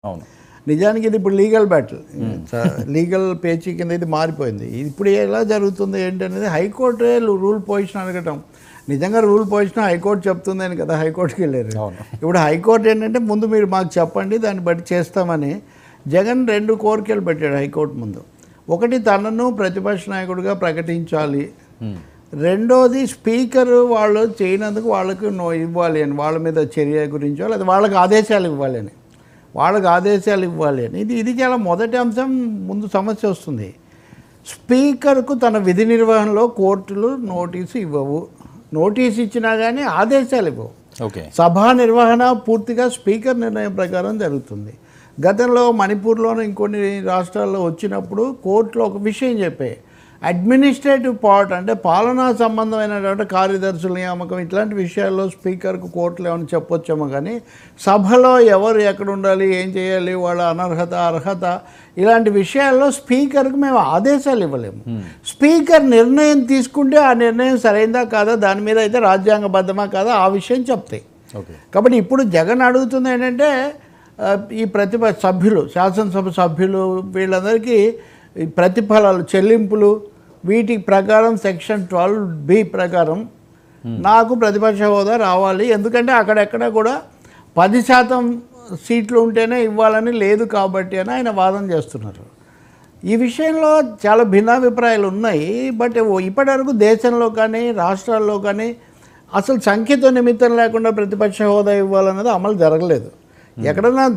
అవును. నిజానికి ఇది ఇప్పుడు లీగల్ బ్యాటిల్, లీగల్ పేచీ కింద ఇది మారిపోయింది. ఇప్పుడు ఎలా జరుగుతుంది ఏంటనేది హైకోర్టే రూల్ పొజిషన్ అడగటం. నిజంగా రూల్ పొజిషన్ హైకోర్టు చెప్తుంది అని కదా హైకోర్టుకి వెళ్ళారు. ఇప్పుడు హైకోర్టు ఏంటంటే ముందు మీరు మాకు చెప్పండి, దాన్ని బట్టి చేస్తామని జగన్ 2 కోరికలు పెట్టాడు హైకోర్టు ముందు. ఒకటి, తనను ప్రతిపక్ష నాయకుడిగా ప్రకటించాలి. రెండోది, స్పీకర్ వాళ్ళు చేయనందుకు వాళ్ళకు ఇవ్వాలి అని, వాళ్ళ మీద చర్య గురించో లేదా వాళ్ళకి ఆదేశాలు ఇవ్వాలి అని, ఇది చాలా మొదటి అంశం. ముందు సమస్య వస్తుంది. స్పీకర్కు తన విధి నిర్వహణలో కోర్టులు నోటీసు ఇవ్వవు. నోటీసు ఇచ్చినా కానీ ఆదేశాలు ఇవ్వవు. సభా నిర్వహణ పూర్తిగా స్పీకర్ నిర్ణయం ప్రకారం జరుగుతుంది. గతంలో మణిపూర్లోనూ ఇంకొన్ని రాష్ట్రాల్లో వచ్చినప్పుడు కోర్టులో ఒక విషయం చెప్పాయి. అడ్మినిస్ట్రేటివ్ పార్ట్ అంటే పాలనా సంబంధమైనటువంటి కార్యదర్శుల నియామకం ఇట్లాంటి విషయాల్లో స్పీకర్కు కోర్టులు ఏమైనా చెప్పొచ్చామో, కానీ సభలో ఎవరు ఎక్కడ ఉండాలి, ఏం చేయాలి, వాళ్ళ అనర్హత అర్హత ఇలాంటి విషయాల్లో స్పీకర్కి మేము ఆదేశాలు ఇవ్వలేము. స్పీకర్ నిర్ణయం తీసుకుంటే ఆ నిర్ణయం సరైందా కాదా, దాని మీద అయితే రాజ్యాంగబద్ధమా కాదా ఆ విషయం చెప్తాయి. కాబట్టి ఇప్పుడు జగన్ అడుగుతుంది ఏంటంటే ఈ ప్రతిపక్ష సభ్యులు, శాసనసభ సభ్యులు వీళ్ళందరికీ ప్రతిఫలాలు చెల్లింపులు వీటి ప్రకారం సెక్షన్ 12B ప్రకారం నాకు ప్రతిపక్ష హోదా రావాలి. ఎందుకంటే అక్కడెక్కడ కూడా 10% సీట్లు ఉంటేనే ఇవ్వాలని లేదు కాబట్టి అని ఆయన వాదన చేస్తున్నారు. ఈ విషయంలో చాలా భిన్నాభిప్రాయాలు ఉన్నాయి. బట్ ఇప్పటివరకు దేశంలో కానీ రాష్ట్రాల్లో కానీ అసలు సంఖ్యతో నిమిత్తం లేకుండా ప్రతిపక్ష హోదా ఇవ్వాలన్నది అమలు జరగలేదు. ఎక్కడన్నా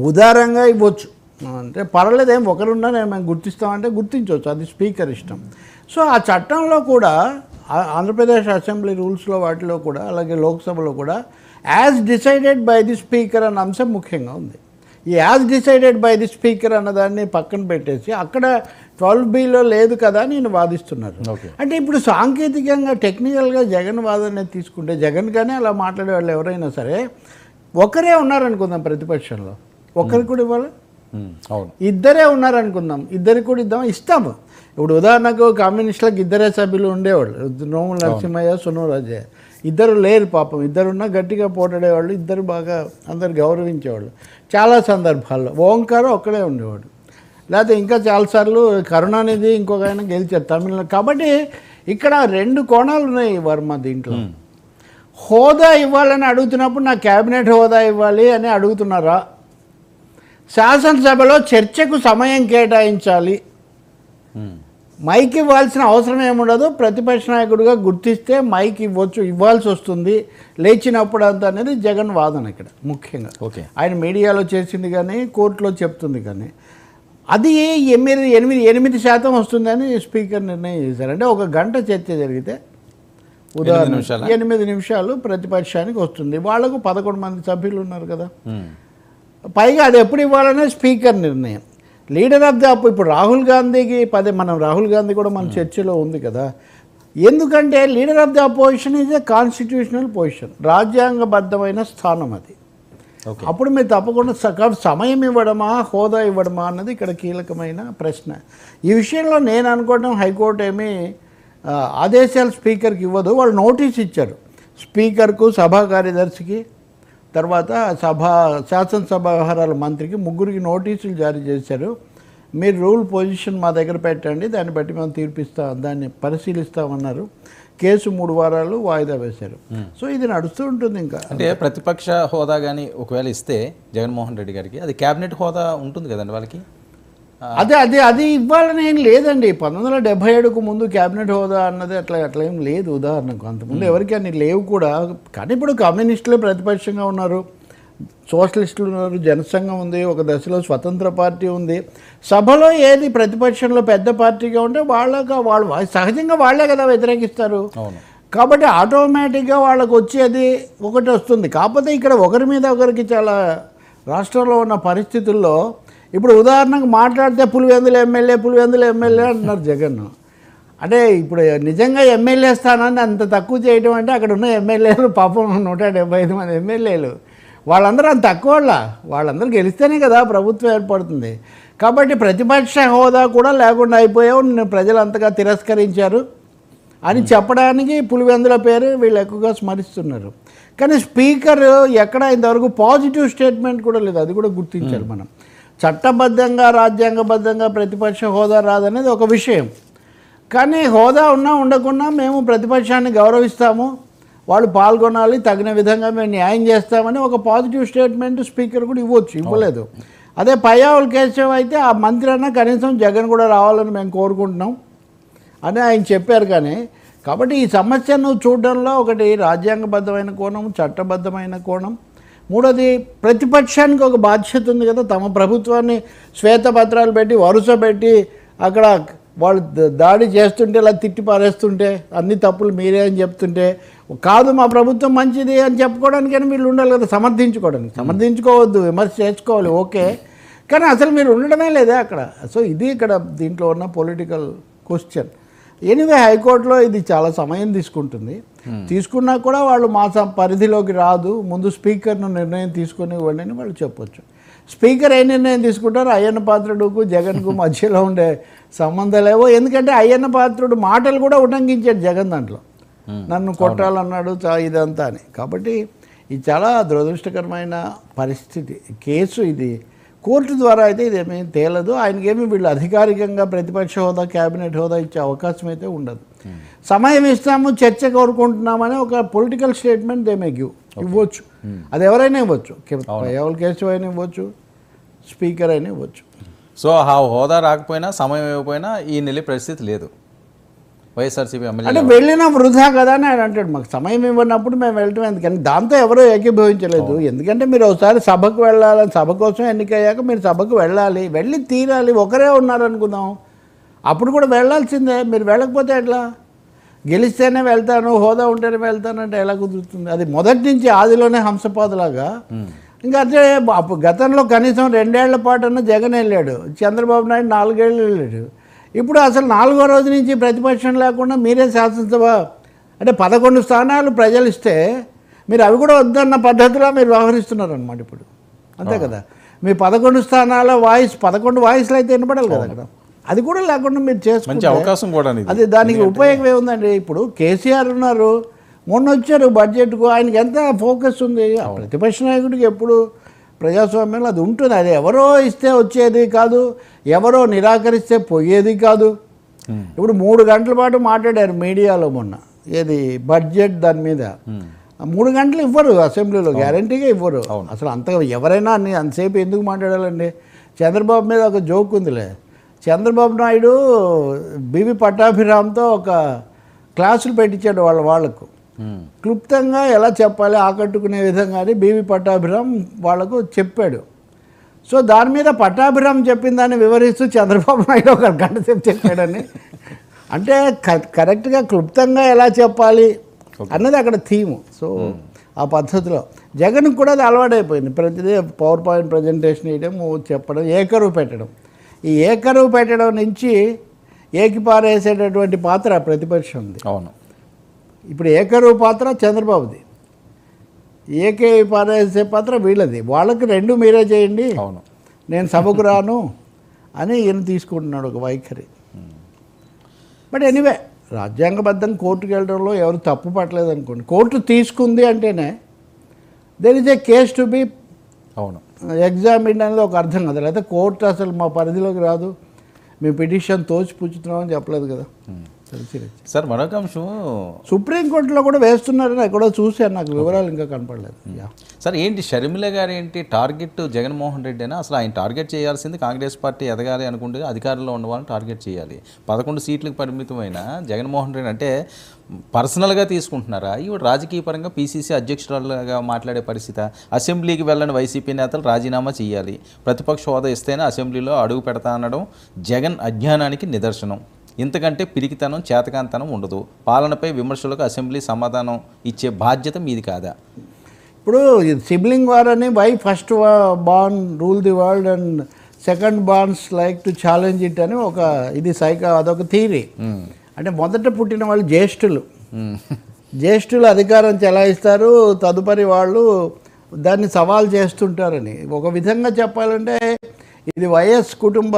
ఉదారంగా ఇవ్వచ్చు అంటే పర్వాలేదు, ఏం ఒకరున్నా మేము గుర్తిస్తామంటే గుర్తించవచ్చు, అది స్పీకర్ ఇష్టం. సో ఆ చట్టంలో కూడా ఆంధ్రప్రదేశ్ అసెంబ్లీ రూల్స్లో వాటిలో కూడా అలాగే లోక్సభలో కూడా as decided by the speaker అన్న అంశం ముఖ్యంగా ఉంది. ఈ as decided by the speaker అన్నదాన్ని పక్కన పెట్టేసి అక్కడ 12Bలో లేదు కదా నేను వాదిస్తున్నారు. అంటే ఇప్పుడు సాంకేతికంగా టెక్నికల్గా జగన్ వాదన తీసుకుంటే, జగన్ కానీ అలా మాట్లాడే వాళ్ళు ఎవరైనా సరే ఒకరే ఉన్నారనుకుందాం ప్రతిపక్షంలో, ఒకరికి కూడా ఇవ్వాలి. ఇద్దరే ఉన్నారనుకుందాం, ఇద్దరికి కూడా ఇస్తాము. ఇప్పుడు ఉదాహరణకు కమ్యూనిస్టులకు 2 సభ్యులు ఉండేవాళ్ళు, నోముల నరసింహయ్య, సోనరాజయ్య. ఇద్దరు లేరు పాపం, ఇద్దరున్నా గట్టిగా పోటాడేవాళ్ళు, ఇద్దరు బాగా అందరు గౌరవించేవాళ్ళు. చాలా సందర్భాల్లో ఓంకార్ ఒక్కడే ఉండేవాడు, లేకపోతే ఇంకా చాలాసార్లు కరుణానిధి ఇంకొక ఆయన గెలిచారు తమిళనాడు. కాబట్టి ఇక్కడ 2 కోణాలు ఉన్నాయి వర్మ దీంట్లో. హోదా ఇవ్వాలని అడుగుతున్నప్పుడు నా క్యాబినెట్ హోదా ఇవ్వాలి అని అడుగుతున్నారా, శాసనసభలో చర్చకు సమయం కేటాయించాలి, మైక్ ఇవ్వాల్సిన అవసరం ఏముండదు, ప్రతిపక్ష నాయకుడిగా గుర్తిస్తే మైక్ ఇవ్వాల్సి వస్తుంది లేచినప్పుడు అంత అనేది జగన్ వాదన ఇక్కడ ముఖ్యంగా. ఆయన మీడియాలో చేసింది కానీ కోర్టులో చెప్తుంది కానీ అది 8% వస్తుందని స్పీకర్ నిర్ణయం చేశారు. అంటే 1 గంట చర్చ జరిగితే ఉదాహరణ 8 నిమిషాలు ప్రతిపక్షానికి వస్తుంది. వాళ్లకు 11 మంది సభ్యులు ఉన్నారు కదా, పైగా అది ఎప్పుడు ఇవ్వాలనే స్పీకర్ నిర్ణయం. లీడర్ ఆఫ్ ది ఇప్పుడు రాహుల్ గాంధీకి రాహుల్ గాంధీ కూడా మన చర్చలో ఉంది కదా. ఎందుకంటే leader of the opposition is a constitutional position, రాజ్యాంగబద్ధమైన స్థానం అది. అప్పుడు మీరు తప్పకుండా సమయం ఇవ్వడమా హోదా ఇవ్వడమా అన్నది ఇక్కడ కీలకమైన ప్రశ్న. ఈ విషయంలో నేను అనుకోవడం హైకోర్టు ఏమీ ఆదేశాలు స్పీకర్కి ఇవ్వదు. వాళ్ళు నోటీస్ ఇచ్చారు స్పీకర్కు, సభా కార్యదర్శికి, తర్వాత శాసనసభ వ్యవహారాల మంత్రికి, 3కి నోటీసులు జారీ చేశారు. మీరు రూల్ పొజిషన్ మా దగ్గర పెట్టండి, దాన్ని బట్టి మేము దాన్ని పరిశీలిస్తామన్నారు. కేసు 3 వారాలు వాయిదా వేశారు. సో ఇది నడుస్తూ ఉంటుంది. ఇంకా అంటే ప్రతిపక్ష హోదా కానీ ఒకవేళ ఇస్తే జగన్మోహన్ రెడ్డి గారికి అది క్యాబినెట్ హోదా ఉంటుంది కదండి వాళ్ళకి. అది ఇవ్వాలని ఏం లేదండి. 1977కు ముందు క్యాబినెట్ హోదా అన్నది అట్లా ఏం లేదు. ఉదాహరణకు అంతకుముందు ఎవరికి అన్ని లేవు కూడా. కానీ ఇప్పుడు కమ్యూనిస్టులే ప్రతిపక్షంగా ఉన్నారు, సోషలిస్టులు ఉన్నారు, జనసంఘం ఉంది, ఒక దశలో స్వతంత్ర పార్టీ ఉంది. సభలో ఏది ప్రతిపక్షంలో పెద్ద పార్టీగా ఉంటే వాళ్ళు సహజంగా వాళ్లే కదా వ్యతిరేకిస్తారు. కాబట్టి ఆటోమేటిక్గా వాళ్ళకు వచ్చేది ఒకటి వస్తుంది. కాకపోతే ఇక్కడ ఒకరి మీద ఒకరికి చాలా రాష్ట్రంలో ఉన్న పరిస్థితుల్లో ఇప్పుడు ఉదాహరణకు మాట్లాడితే పులివెందుల ఎమ్మెల్యే అంటున్నారు జగన్. అంటే ఇప్పుడు నిజంగా ఎమ్మెల్యే స్థానాన్ని అంత తక్కువ చేయడం అంటే అక్కడ ఉన్న ఎమ్మెల్యేలు పాపం 175 మంది ఎమ్మెల్యేలు, వాళ్ళందరూ అంత తక్కువ వాళ్ళందరూ గెలిస్తేనే కదా ప్రభుత్వం ఏర్పడుతుంది. కాబట్టి ప్రతిపక్ష హోదా కూడా లేకుండా అయిపోయావు, ప్రజలు అంతగా తిరస్కరించారు అని చెప్పడానికి పులివెందుల పేరు వీళ్ళు ఎక్కువగా స్మరిస్తున్నారు. కానీ స్పీకర్ ఎక్కడ ఇంతవరకు పాజిటివ్ స్టేట్మెంట్ కూడా లేదు, అది కూడా గుర్తించాలి మనం. చట్టబద్ధంగా రాజ్యాంగబద్ధంగా ప్రతిపక్ష హోదా రాదనేది ఒక విషయం, కానీ హోదా ఉన్నా ఉండకున్నా మేము ప్రతిపక్షాన్ని గౌరవిస్తాము, వాళ్ళు పాల్గొనాలి, తగిన విధంగా మేము న్యాయం చేస్తామని ఒక పాజిటివ్ స్టేట్మెంట్ స్పీకర్ కూడా ఇవ్వచ్చు, ఇవ్వలేదు. అదే పయ్యావుల కేశవ్ అయితే ఆ మంత్రి అన్న కనీసం జగన్ కూడా రావాలని మేము కోరుకుంటున్నాం అని ఆయన చెప్పారు. కానీ కాబట్టి ఈ సమస్యను చూడడంలో ఒకటి రాజ్యాంగబద్ధమైన కోణం, చట్టబద్ధమైన కోణం, మూడోది ప్రతిపక్షానికి ఒక బాధ్యత ఉంది కదా. తమ ప్రభుత్వాన్ని శ్వేతపత్రాలు పెట్టి వరుస పెట్టి అక్కడ వాళ్ళు దాడి చేస్తుంటే ఇలా తిట్టి పారేస్తుంటే అన్ని తప్పులు మీరే అని చెప్తుంటే, కాదు మా ప్రభుత్వం మంచిది అని చెప్పుకోవడానికైనా వీళ్ళు ఉండాలి కదా, సమర్థించుకోవద్దు, విమర్శ చేసుకోవాలి, ఓకే, కానీ అసలు మీరు ఉండడమే లేదా అక్కడ. సో ఇది ఇక్కడ దీంట్లో ఉన్న పొలిటికల్ క్వశ్చన్. ఎనీవే హైకోర్టులో ఇది చాలా సమయం తీసుకున్నా కూడా వాళ్ళు మా పరిధిలోకి రాదు, ముందు స్పీకర్ను నిర్ణయం తీసుకొని ఇవ్వండి అని వాళ్ళు చెప్పొచ్చు. స్పీకర్ ఏ నిర్ణయం తీసుకుంటారో అయ్యన్న పాత్రుడుకు జగన్కు మధ్యలో ఉండే సంబంధాలేవో, ఎందుకంటే అయ్యన్న పాత్రుడు మాటలు కూడా ఉల్లంఘించాడు జగన్ దాంట్లో, నన్ను కొట్టాలన్నాడు ఇదంతా అని. కాబట్టి ఇది చాలా దురదృష్టకరమైన పరిస్థితి కేసు. ఇది కోర్టు ద్వారా అయితే ఇదేమీ తేలదు, ఆయనకేమీ వీళ్ళు అధికారికంగా ప్రతిపక్ష హోదా, క్యాబినెట్ హోదా ఇచ్చే అవకాశం అయితే ఉండదు. సమయం ఇస్తాము, చర్చ కోరుకుంటున్నామని ఒక పొలిటికల్ స్టేట్మెంట్ దే మే ఇవ్వచ్చు, అది ఎవరైనా ఇవ్వచ్చు, ఎవరి కేసు అయినా ఇవ్వచ్చు, స్పీకర్ అయినా ఇవ్వచ్చు. సో ఆ హోదా రాకపోయినా సమయం ఇవ్వకపోయినా ఈ నెల పరిస్థితి లేదు వైఎస్ఆర్సీపీ ఎమ్మెల్యే. అంటే వెళ్ళినా వృధా కదా అని ఆయన అంటాడు, మాకు సమయం ఇవ్వనప్పుడు మేము వెళ్ళటం ఎందుకని. దాంతో ఎవరూ ఏకీభవించలేదు, ఎందుకంటే మీరు ఒకసారి సభకు వెళ్ళాలని, సభ కోసం ఎన్నికయ్యాక మీరు సభకు వెళ్ళాలి, వెళ్ళి తీరాలి. ఒకరే ఉన్నారనుకుందాం, అప్పుడు కూడా వెళ్ళాల్సిందే, మీరు వెళ్ళకపోతే ఎట్లా? గెలిస్తేనే వెళ్తాను, హోదా ఉంటేనే వెళ్తానంటే ఎలా కుదురుతుంది? అది మొదటి నుంచి ఆదిలోనే హంసపాదులాగా. ఇంకా అదే గతంలో కనీసం 2 ఏళ్ల పాటన్నా జగన్ వెళ్ళాడు, చంద్రబాబు నాయుడు 4 ఏళ్ళు వెళ్ళాడు. ఇప్పుడు అసలు 4వ రోజు నుంచి ప్రతిపక్షం లేకుండా మీరే శాసనసభ అంటే 11 స్థానాలు ప్రజలు ఇస్తే మీరు అవి కూడా వద్దన్న పద్ధతిలో మీరు వ్యవహరిస్తున్నారు అనమాట ఇప్పుడు, అంతే కదా. మీ 11 స్థానాల వాయిస్ 11 వాయిస్లు అయితే వినపడాలి కదా అక్కడ, అది కూడా లేకుండా మీరు చేసుకుంటే అవకాశం కూడా అది దానికి ఉపయోగం ఏముందండి. ఇప్పుడు కేసీఆర్ ఉన్నారు, మొన్న వచ్చారు బడ్జెట్కు, ఆయనకి ఎంత ఫోకస్ ఉంది. ప్రతిపక్ష నాయకుడికి ఎప్పుడు ప్రజాస్వామ్యంలో అది ఉంటుంది, అది ఎవరో ఇస్తే వచ్చేది కాదు, ఎవరో నిరాకరిస్తే పోయేది కాదు. ఇప్పుడు 3 గంటల పాటు మాట్లాడారు మీడియాలో మొన్న, ఏది బడ్జెట్ దాని మీద. 3 గంటలు ఇవ్వరు అసెంబ్లీలో, గ్యారంటీగా ఇవ్వరు అసలు. ఎవరైనా అంతసేపు ఎందుకు మాట్లాడాలండి? చంద్రబాబు మీద ఒక జోక్ ఉందిలే, చంద్రబాబు నాయుడు బివి పట్టాభిరామ్తో ఒక క్లాసులు పెట్టించాడు వాళ్లకు, క్లుప్తంగా ఎలా చెప్పాలి ఆకట్టుకునే విధంగా అని బివి పట్టాభిరామ్ వాళ్లకు చెప్పాడు. సో దాని మీద పట్టాభిరామ్ చెప్పిన దాన్ని వివరిస్తూ చంద్రబాబు నాయుడు ఒక 1 గంట సేపు చెప్పాడని. అంటే కరెక్ట్గా క్లుప్తంగా ఎలా చెప్పాలి అన్నది అక్కడ థీము. సో ఆ పద్ధతిలో జగన్కి కూడా అది అలవాటైపోయింది, ప్రతిదీ పవర్ పాయింట్ ప్రజెంటేషన్ వేయడం, చెప్పడం, ఏకరువు పెట్టడం. ఈ ఏకరువు పెట్టడం నుంచి ఏకిపారేసేటటువంటి పాత్ర ప్రతిపక్షం ఉంది. అవును, ఇప్పుడు ఏకరువు పాత్ర చంద్రబాబుది, ఏకే పారేసే పాత్ర వీళ్ళది. వాళ్ళకి 2 మీరే చేయండి, నేను సభకు రాను అని ఈయన తీసుకుంటున్నాడు ఒక వైఖరి. బట్ ఎనీవే రాజ్యాంగబద్ధం కోర్టుకు వెళ్ళడంలో ఎవరు తప్పు పట్టలేదు అనుకోండి. కోర్టు తీసుకుంది అంటేనే there is a case to be examine అనేది ఒక అర్థం కదా. లేకపోతే కోర్టు అసలు మా పరిధిలోకి రాదు, మీ పిటిషన్ తోచిపుచ్చుతున్నామని చెప్పలేదు కదా. సార్ మరొక అంశం, సుప్రీంకోర్టులో కూడా వేస్తున్నారని ఎక్కడో చూశాను, నాకు వివరాలు ఇంకా కనపడలేదు. సార్ ఏంటి షర్మిల గారు ఏంటి టార్గెట్ జగన్మోహన్ రెడ్డి అయినా? అసలు ఆయన టార్గెట్ చేయాల్సింది కాంగ్రెస్ పార్టీ ఎదగాలి అనుకుంటే అధికారంలో ఉన్న వాళ్ళని టార్గెట్ చేయాలి. 11 సీట్లకు పరిమితమైన జగన్మోహన్ రెడ్డి అంటే పర్సనల్గా తీసుకుంటున్నారా? ఇవి రాజకీయ పరంగా పీసీసీ అధ్యక్షురాలుగా మాట్లాడే పరిస్థితి. అసెంబ్లీకి వెళ్ళని వైసీపీ నేతలు రాజీనామా చేయాలి, ప్రతిపక్ష హోదా ఇస్తేనే అసెంబ్లీలో అడుగు పెడతా అనడం జగన్ అజ్ఞానానికి నిదర్శనం. ఇంతకంటే పిరికితనం, చేతకాంతనం ఉండదు. పాలనపై విమర్శలకు అసెంబ్లీ సమాధానం ఇచ్చే బాధ్యత మీది కాదా? ఇప్పుడు సిబ్లింగ్ వార్ అని why first born rule the world and second borns like to challenge it అని ఒక ఇది అదొక థియరీ. అంటే మొదట పుట్టిన వాళ్ళు జ్యేష్ఠులు అధికారం చెలాయిస్తారు, తదుపరి వాళ్ళు దాన్ని సవాల్ చేస్తుంటారని. ఒక విధంగా చెప్పాలంటే ఇది వైఎస్ కుటుంబ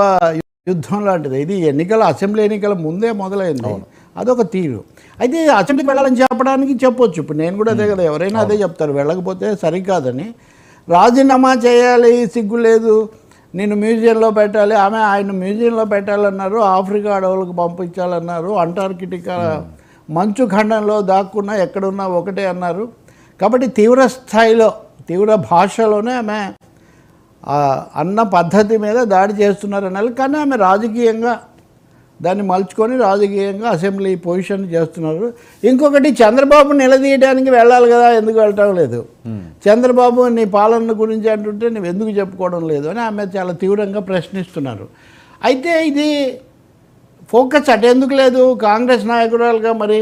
యుద్ధం లాంటిది. ఇది అసెంబ్లీ ఎన్నికల ముందే మొదలైంది. అదొక తీరు. అయితే అసెంబ్లీకి వెళ్ళాలని చెప్పడానికి చెప్పొచ్చు. ఇప్పుడు నేను కూడా అదే కదా, ఎవరైనా అదే చెప్తారు, వెళ్ళకపోతే సరికాదని. రాజీనామా చేయాలి, సిగ్గు లేదు, నేను మ్యూజియంలో పెట్టాలి, ఆయన మ్యూజియంలో పెట్టాలన్నారు, ఆఫ్రికా అడవులకు పంపించాలన్నారు, అంటార్కిటికా మంచు ఖండంలో దాక్కున్నా ఎక్కడున్నా ఒకటే అన్నారు. కాబట్టి తీవ్ర స్థాయిలో తీవ్ర భాషలోనే ఆమె అన్న పద్ధతి మీద దాడి చేస్తున్నారు అన్నారు. కానీ ఆమె రాజకీయంగా దాన్ని మలుచుకొని రాజకీయంగా అసెంబ్లీ పొజిషన్ చేస్తున్నారు. ఇంకొకటి, చంద్రబాబు నిలదీయడానికి వెళ్ళాలి కదా, ఎందుకు వెళ్ళటం లేదు, చంద్రబాబు నీ పాలన గురించి అంటుంటే నువ్వు ఎందుకు చెప్పుకోవడం లేదు అని ఆమె చాలా తీవ్రంగా ప్రశ్నిస్తున్నారు. అయితే ఇది ఫోకస్ అటెందుకు లేదు? కాంగ్రెస్ నాయకురాలుగా మరి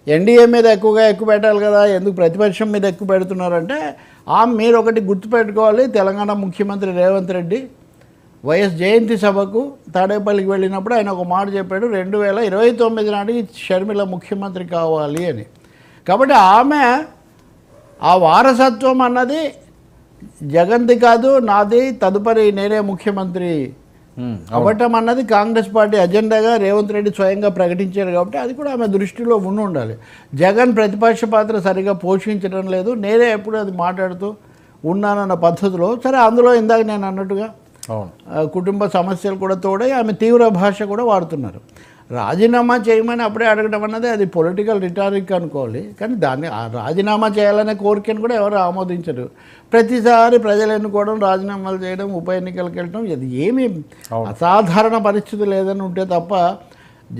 ఎన్డీఏ మీద ఎక్కువ పెట్టాలి కదా, ఎందుకు ప్రతిపక్షం మీద ఎక్కువ పెడుతున్నారంటే, మీరు ఒకటి గుర్తుపెట్టుకోవాలి, తెలంగాణ ముఖ్యమంత్రి రేవంత్ రెడ్డి వైఎస్ జయంతి సభకు తాడేపల్లికి వెళ్ళినప్పుడు ఆయన ఒక మాట చెప్పాడు, 2029 నాటికి షర్మిల ముఖ్యమంత్రి కావాలి అని. కాబట్టి ఆమె ఆ వారసత్వం అన్నది జగన్ది కాదు, నాది, తదుపరి నేనే ముఖ్యమంత్రి అవ్వటం అన్నది కాంగ్రెస్ పార్టీ అజెండాగా రేవంత్ రెడ్డి స్వయంగా ప్రకటించారు. కాబట్టి అది కూడా ఆమె దృష్టిలో ఉండాలి. జగన్ ప్రతిపక్ష పాత్ర సరిగా పోషించడం లేదు, నేనే ఎప్పుడు అది మాట్లాడుతూ ఉన్నానన్న పద్ధతిలో. సరే, అందులో ఇందాక నేను అన్నట్టుగా కుటుంబ సమస్యలు కూడా తోడై ఆమె తీవ్ర భాష కూడా వాడుతున్నారు. రాజీనామా చేయమని అప్పుడే అడగడం అన్నది అది పొలిటికల్ రిటారిక్ అనుకోవాలి. కానీ దాన్ని రాజీనామా చేయాలనే కోరికను కూడా ఎవరు ఆమోదించరు. ప్రతిసారి ప్రజలు ఎన్నుకోవడం, రాజీనామాలు చేయడం, ఉప ఎన్నికలకు వెళ్ళడం, ఇది ఏమీ అసాధారణ పరిస్థితి లేదని ఉంటే తప్ప